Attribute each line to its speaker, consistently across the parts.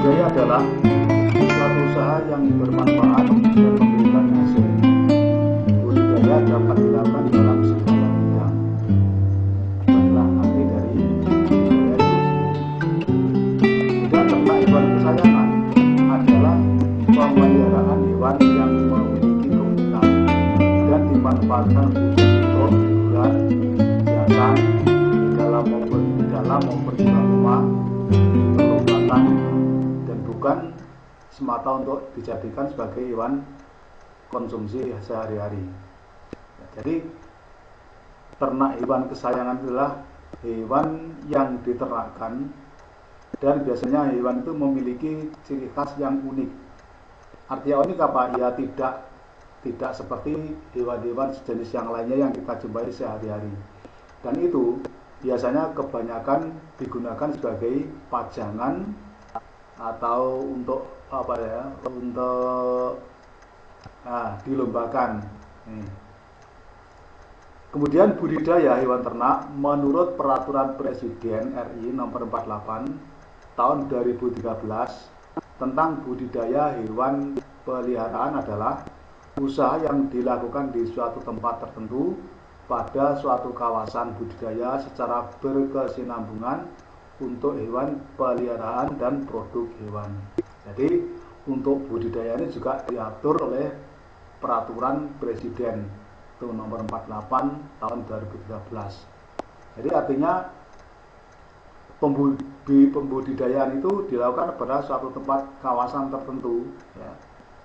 Speaker 1: Budidaya adalah suatu usaha yang bermanfaat dan memberikan hasil. Budidaya dapat dilakukan dalam segala bidang. Adalah arti dari budidaya itu sendiri. Juga ternak hewan kesayangan adalah pemeliharaan hewan yang memiliki keunikan dan dimanfaatkan khusus untuk hiburan, hiasan, dalam memperjual rumah, perobatan, dan bukan semata untuk dijadikan sebagai hewan konsumsi sehari-hari. Jadi ternak hewan kesayangan adalah hewan yang diternakkan dan biasanya hewan itu memiliki ciri khas yang unik. Artinya unik apa? Ya tidak seperti hewan-hewan sejenis yang lainnya yang kita jumpai sehari-hari. Dan itu biasanya kebanyakan digunakan sebagai pajangan atau untuk dilombakan. Kemudian budidaya hewan ternak menurut Peraturan Presiden RI Nomor 48 Tahun 2013 tentang budidaya hewan peliharaan adalah usaha yang dilakukan di suatu tempat tertentu pada suatu kawasan budidaya secara berkesinambungan untuk hewan peliharaan dan produk hewan. Jadi untuk budidaya ini juga diatur oleh Peraturan Presiden itu nomor 48 tahun 2013. Jadi artinya pembudidayaan itu dilakukan pada suatu tempat kawasan tertentu ya,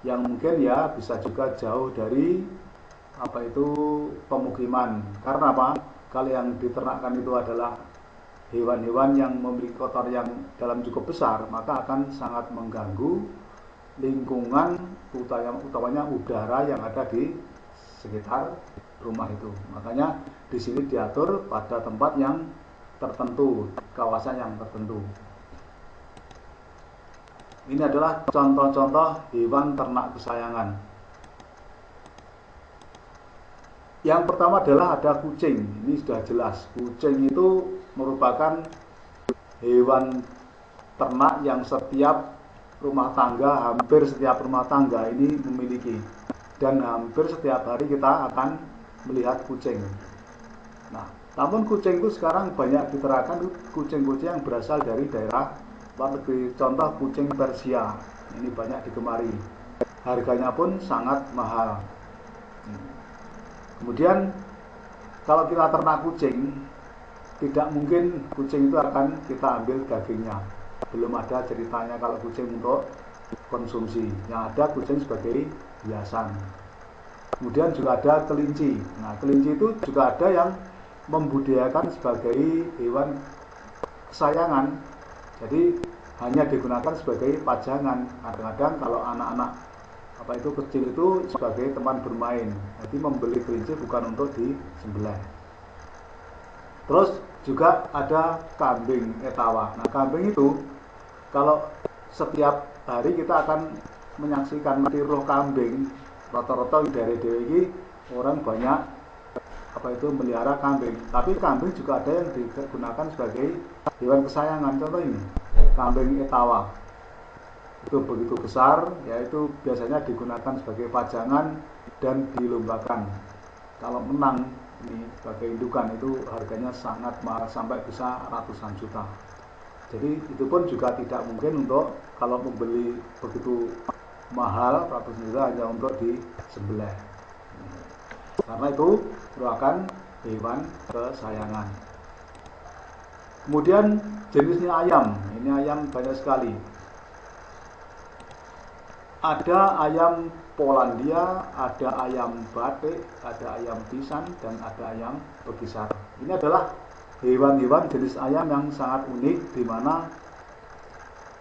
Speaker 1: yang mungkin ya bisa juga jauh dari pemukiman. Karena apa? Kalau yang diternakkan itu adalah hewan-hewan yang memiliki kotor yang dalam cukup besar, maka akan sangat mengganggu lingkungan, utamanya udara yang ada di sekitar rumah itu. Makanya di sini diatur pada tempat yang tertentu, kawasan yang tertentu. Ini adalah contoh-contoh hewan ternak kesayangan. Yang pertama adalah ada kucing. Ini sudah jelas. Kucing itu merupakan hewan ternak yang setiap rumah tangga, hampir setiap rumah tangga ini memiliki. Dan hampir setiap hari kita akan melihat kucing. Nah, namun kucing itu sekarang banyak diterapkan kucing-kucing yang berasal dari daerah luar negeri. Contoh kucing Persia. Ini banyak digemari. Harganya pun sangat mahal. Kemudian kalau kita ternak kucing, tidak mungkin kucing itu akan kita ambil dagingnya. Belum ada ceritanya kalau kucing untuk konsumsi. Yang ada kucing sebagai hiasan. Kemudian juga ada kelinci. Nah, kelinci itu juga ada yang membudidayakan sebagai hewan kesayangan. Jadi hanya digunakan sebagai pajangan. Kadang-kadang kalau anak-anak kecil itu sebagai teman bermain. Jadi membeli kelinci bukan untuk disembelih. Terus juga ada kambing etawa. Nah, kambing itu kalau setiap hari kita akan menyaksikan tiruh kambing. Rata-rata dari ini orang banyak melihara kambing. Tapi kambing juga ada yang digunakan sebagai hewan kesayangan. Contoh ini, kambing etawa. Itu begitu besar, yaitu biasanya digunakan sebagai pajangan dan dilombakan. Kalau menang ini sebagai indukan itu harganya sangat mahal, sampai bisa ratusan juta. Jadi itu pun juga tidak mungkin untuk kalau membeli begitu mahal ratusan juta hanya untuk disembelih. Karena itu merupakan hewan kesayangan. Kemudian jenisnya ayam. Ini ayam banyak sekali. Ada ayam Polandia, ada ayam batik, ada ayam pisan, dan ada ayam bekisar. Ini adalah hewan-hewan jenis ayam yang sangat unik, di mana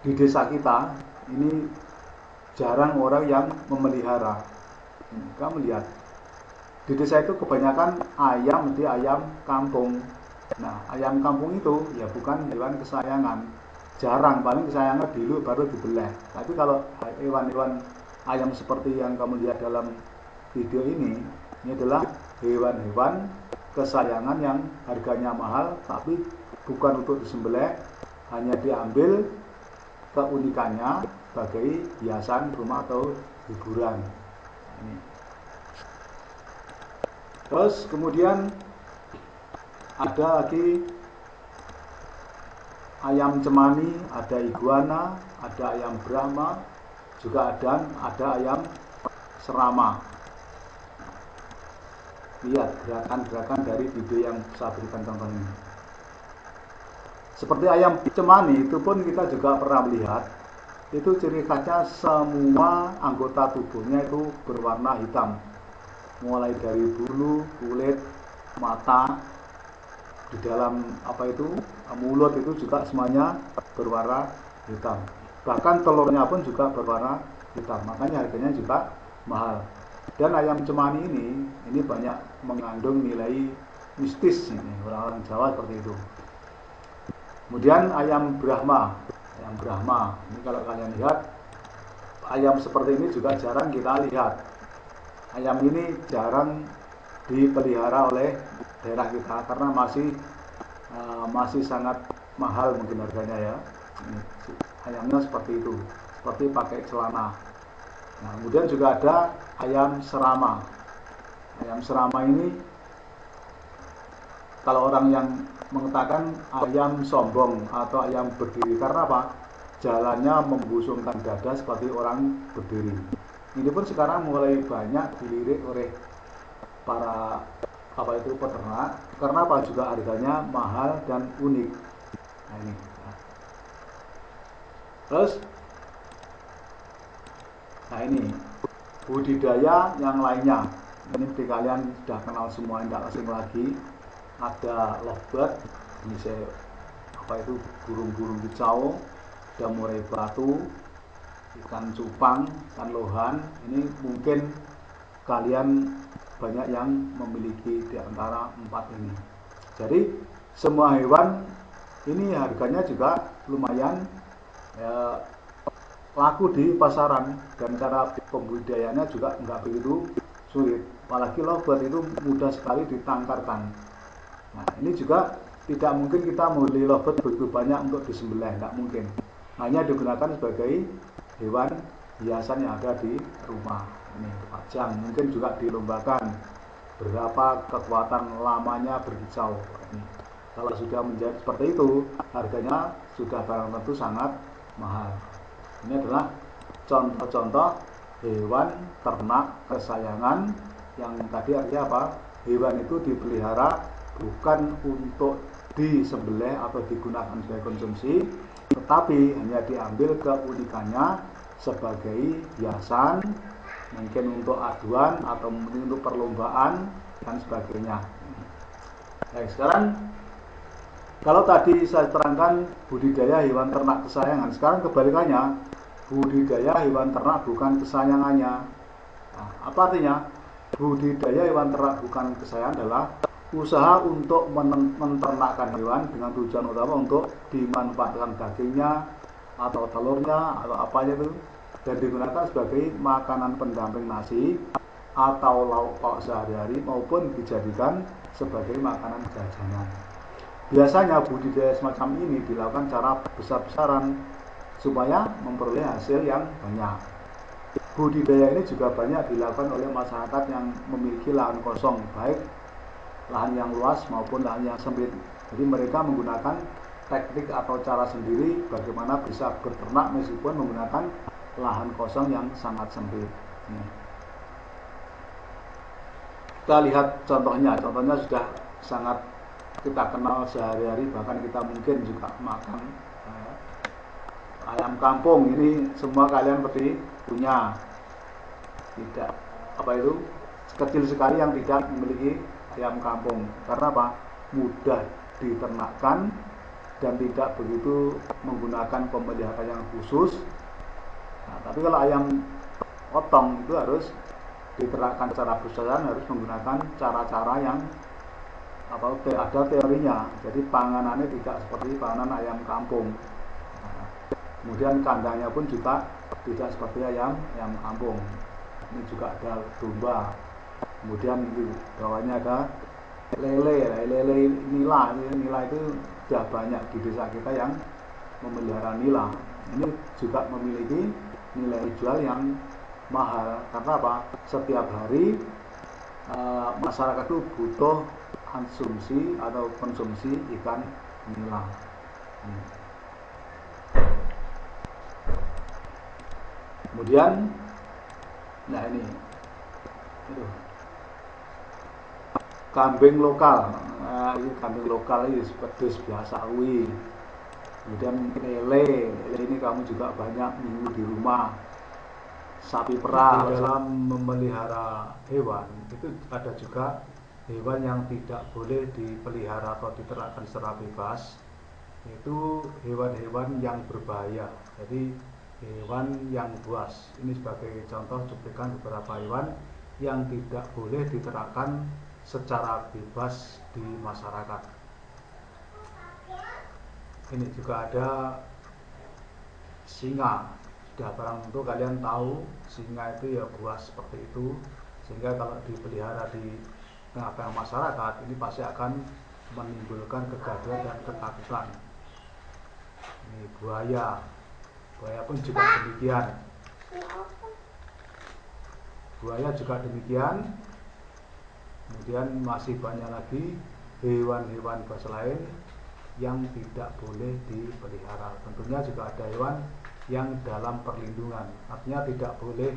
Speaker 1: di desa kita ini jarang orang yang memelihara. Kamu lihat, di desa itu kebanyakan ayam di ayam kampung. Nah, ayam kampung itu ya bukan hewan kesayangan. Jarang, paling kesayangan dulu baru dibelah. Tapi kalau hewan-hewan ayam seperti yang kamu lihat dalam video ini adalah hewan-hewan kesayangan yang harganya mahal, tapi bukan untuk disembelih, hanya diambil keunikannya sebagai hiasan rumah atau hiburan. Ini. Terus kemudian ada lagi ayam cemani, ada iguana, ada ayam Brahma, juga ada ayam serama. Lihat gerakan-gerakan dari video yang saya berikan contoh ini. Seperti ayam cemani itu pun kita juga pernah melihat, itu ciri khasnya semua anggota tubuhnya itu berwarna hitam, mulai dari bulu, kulit, mata, di dalam mulut itu juga semuanya berwarna hitam. Bahkan telurnya pun juga berwarna hitam, makanya harganya juga mahal. Dan ayam cemani ini banyak mengandung nilai mistis, ini orang-orang Jawa seperti itu. Kemudian ayam Brahma, ini kalau kalian lihat, ayam seperti ini juga jarang kita lihat. Ayam ini jarang dipelihara oleh daerah kita karena masih sangat mahal mungkin harganya ya. Ayamnya seperti itu, seperti pakai celana. Nah, kemudian juga ada ayam serama. Ayam serama ini kalau orang yang mengatakan ayam sombong atau ayam berdiri, karena apa? Jalannya membusungkan dada seperti orang berdiri. Ini pun sekarang mulai banyak dilirik oleh para peternak, karena apa? Juga harganya mahal dan unik. Nah, ini. Terus, nah ini budidaya yang lainnya. Ini seperti kalian sudah kenal semua, tidak asing lagi. Ada lovebird, ini burung-burung kicau, ada murai batu, ikan cupang, ikan lohan. Ini mungkin kalian banyak yang memiliki di antara 4 ini. Jadi semua hewan ini harganya juga lumayan laku di pasaran, dan cara pembudidayaannya juga nggak begitu sulit. Apalagi lovebird itu mudah sekali ditangkarkan. Nah, ini juga tidak mungkin kita membeli lovebird begitu banyak untuk disembelih, nggak mungkin. Hanya digunakan sebagai hewan hiasan yang ada di rumah. Ini dipajang, mungkin juga dilombakan berapa kekuatan lamanya berkicau. Ini. Kalau sudah menjadi seperti itu, harganya sudah barang tentu sangat mahal. Ini adalah contoh-contoh hewan ternak kesayangan yang tadi artinya apa? Hewan itu dipelihara bukan untuk disembelih atau digunakan sebagai konsumsi, tetapi hanya diambil keunikannya sebagai hiasan, mungkin untuk aduan atau mungkin untuk perlombaan dan sebagainya. Baik, sekarang kalau tadi saya terangkan budidaya hewan ternak kesayangan, sekarang kebalikannya, budidaya hewan ternak bukan kesayangannya. Nah, apa artinya? Budidaya hewan ternak bukan kesayangan adalah usaha untuk menternakkan hewan dengan tujuan utama untuk dimanfaatkan dagingnya atau telurnya atau apanya itu, dan digunakan sebagai makanan pendamping nasi atau lauk pauk sehari-hari, maupun dijadikan sebagai makanan jajanan. Biasanya budidaya semacam ini dilakukan secara besar-besaran supaya memperoleh hasil yang banyak. Budidaya ini juga banyak dilakukan oleh masyarakat yang memiliki lahan kosong, baik lahan yang luas maupun lahan yang sempit. Jadi mereka menggunakan teknik atau cara sendiri bagaimana bisa berternak meskipun menggunakan lahan kosong yang sangat sempit. Kita lihat contohnya sudah sangat kita kenal sehari-hari, bahkan kita mungkin juga makan ayam kampung. Ini semua kalian pasti punya. Tidak kecil sekali yang tidak memiliki ayam kampung. Karena apa? Mudah diternakkan dan tidak begitu menggunakan pemeliharaan yang khusus. Nah, tapi kalau ayam potong itu harus diterapkan secara besar, harus menggunakan cara-cara yang ada teorinya. Jadi panganannya tidak seperti panganan ayam kampung. Nah, kemudian kandangnya pun juga tidak seperti ayam kampung. Ini juga ada domba. Kemudian di bawahnya ada lele nila itu sudah banyak di desa kita yang memelihara nila. Ini juga memiliki nilai jual yang mahal. Karena apa? Setiap hari masyarakat itu butuh konsumsi atau konsumsi ikan nila. Kemudian, nah ini kambing lokal. Nah, ini kambing lokal ini pedus biasa kemudian lele ini kamu juga banyak minggu di rumah. Sapi perah. Dalam memelihara hewan itu ada juga hewan yang tidak boleh dipelihara atau diternakan secara bebas, yaitu hewan-hewan yang berbahaya. Jadi hewan yang buas. Ini sebagai contoh cuplikan beberapa hewan yang tidak boleh diternakan secara bebas di masyarakat. Ini juga ada singa. Sudah barang tentu kalian tahu singa itu ya buas seperti itu, sehingga kalau dipelihara di tengah-tengah masyarakat ini pasti akan menimbulkan kegaduhan dan ketakutan. Ini buaya pun juga demikian. Buaya juga demikian. Kemudian masih banyak lagi hewan-hewan buas lain yang tidak boleh dipelihara. Tentunya juga ada hewan yang dalam perlindungan, artinya tidak boleh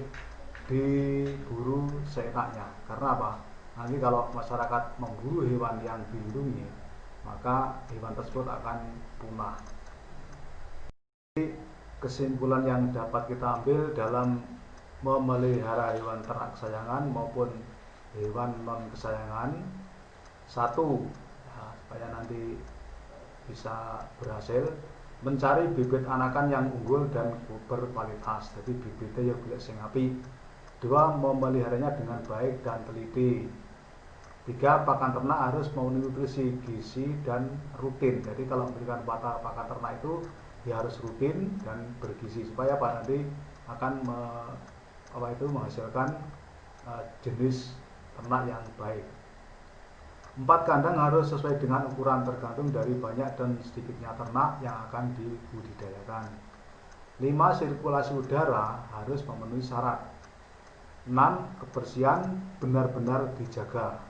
Speaker 1: diburu seenaknya. Karena apa? Nanti kalau masyarakat memburu hewan yang dilindungi, maka hewan tersebut akan punah. Jadi, kesimpulan yang dapat kita ambil dalam memelihara hewan ternak kesayangan maupun hewan non kesayangan, satu, ya, supaya nanti bisa berhasil, mencari bibit anakan yang unggul dan berkualitas. Jadi bibitnya ya golek sing apik. Dua, memeliharanya dengan baik dan teliti. Tiga, pakan ternak harus memenuhi nutrisi, gizi, dan rutin. Jadi kalau memberikan pakan ternak itu ya harus rutin dan bergizi, supaya nanti akan menghasilkan jenis ternak yang baik. 4, kandang harus sesuai dengan ukuran, tergantung dari banyak dan sedikitnya ternak yang akan dibudidayakan. 5, sirkulasi udara harus memenuhi syarat. 6, kebersihan benar-benar dijaga.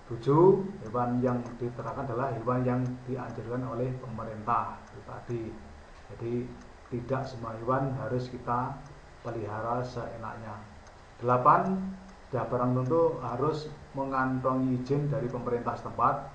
Speaker 1: 7, hewan yang diternakan adalah hewan yang dianjurkan oleh pemerintah itu tadi. Jadi tidak semua hewan harus kita pelihara seenaknya. 8, ya barang tentu harus mengantongi izin dari pemerintah setempat